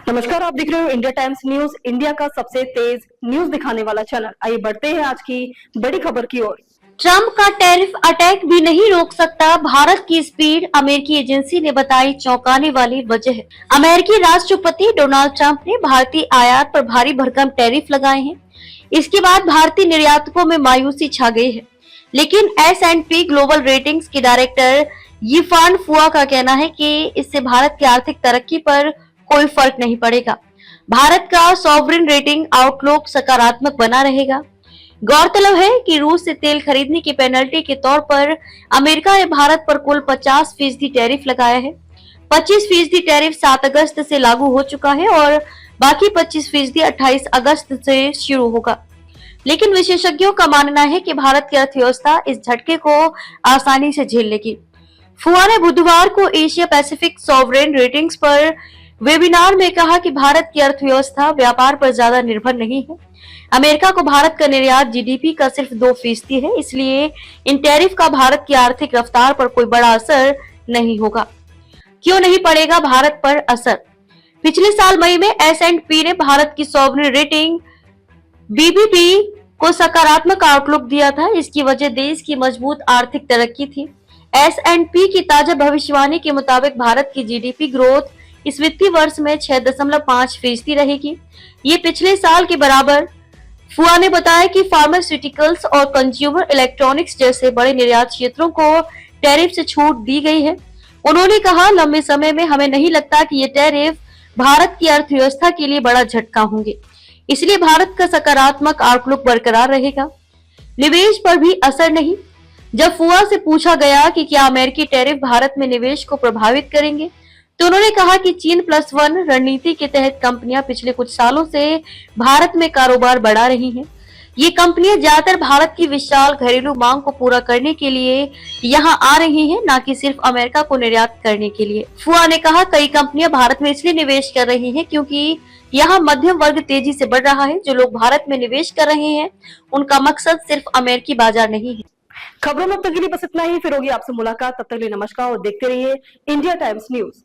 नमस्कार, आप देख रहे हो इंडिया टाइम्स न्यूज, इंडिया का सबसे तेज न्यूज दिखाने वाला चैनल। आइए बढ़ते हैं आज की बड़ी खबर की ओर। ट्रंप का टैरिफ अटैक भी नहीं रोक सकता भारत की स्पीड, अमेरिकी एजेंसी ने बताई चौंकाने वाली वजह। अमेरिकी राष्ट्रपति डोनाल्ड ट्रंप ने भारतीय आयात पर भारी भरकम टैरिफ लगाए हैं। इसके बाद भारतीय निर्यातकों में मायूसी छा गई है, लेकिन S&P ग्लोबल रेटिंग्स के डायरेक्टर यीफान फुआ का कहना है कि इससे भारत की आर्थिक तरक्की पर कोई फर्क नहीं पड़ेगा। भारत का सॉवरेन रेटिंग आउटलुक सकारात्मक बना रहेगा। गौरतलब है कि रूस से तेल खरीदने की पेनल्टी के तौर पर अमेरिका ने भारत पर कुल 50% टैरिफ लगाया है। 25% टैरिफ 7 अगस्त से लागू हो चुका है और बाकी 25% 28 अगस्त से शुरू होगा। लेकिन विशेषज्ञों का मानना है कि भारत की अर्थव्यवस्था इस झटके को आसानी से झेल लेगी। फुआ ने बुधवार को एशिया पैसिफिक सॉवरेन रेटिंग्स पर वेबिनार में कहा कि भारत की अर्थव्यवस्था व्यापार पर ज्यादा निर्भर नहीं है। अमेरिका को भारत का निर्यात जीडीपी का सिर्फ 2% है, इसलिए इन टैरिफ का भारत की आर्थिक रफ्तार पर कोई बड़ा असर नहीं होगा। क्यों नहीं पड़ेगा भारत पर असर? पिछले साल मई में S&P ने भारत की सॉवरेन रेटिंग BBB को सकारात्मक आउटलुक दिया था। इसकी वजह देश की मजबूत आर्थिक तरक्की थी। S&P की ताजा भविष्यवाणी के मुताबिक भारत की जीडीपी ग्रोथ इस वित्तीय वर्ष में 6.5% रहेगी। ये पिछले साल के बराबर। फुआ ने बताया कि फार्मास्यूटिकल्स और कंज्यूमर इलेक्ट्रॉनिक्स जैसे बड़े निर्यात क्षेत्रों को टैरिफ से छूट दी गई है। उन्होंने कहा, लंबे समय में हमें नहीं लगता कि ये टैरिफ भारत की अर्थव्यवस्था के लिए बड़ा झटका होंगे, इसलिए भारत का सकारात्मक आउटलुक बरकरार रहेगा। निवेश पर भी असर नहीं। जब फुआ से पूछा गया कि क्या अमेरिकी टैरिफ भारत में निवेश को प्रभावित करेंगे, तो उन्होंने कहा कि चीन+1 रणनीति के तहत कंपनियां पिछले कुछ सालों से भारत में कारोबार बढ़ा रही हैं। ये कंपनियां ज्यादातर भारत की विशाल घरेलू मांग को पूरा करने के लिए यहां आ रही हैं, न कि सिर्फ अमेरिका को निर्यात करने के लिए। फुआ ने कहा, कई कंपनियां भारत में इसलिए निवेश कर रही हैं क्योंकि यहाँ मध्यम वर्ग तेजी से बढ़ रहा है। जो लोग भारत में निवेश कर रहे हैं, उनका मकसद सिर्फ अमेरिकी बाजार नहीं है। खबरों में अब तक के लिए बस इतना ही। फिर होगी आपसे मुलाकात, तब तक के लिए नमस्कार और देखते रहिए इंडिया टाइम्स न्यूज।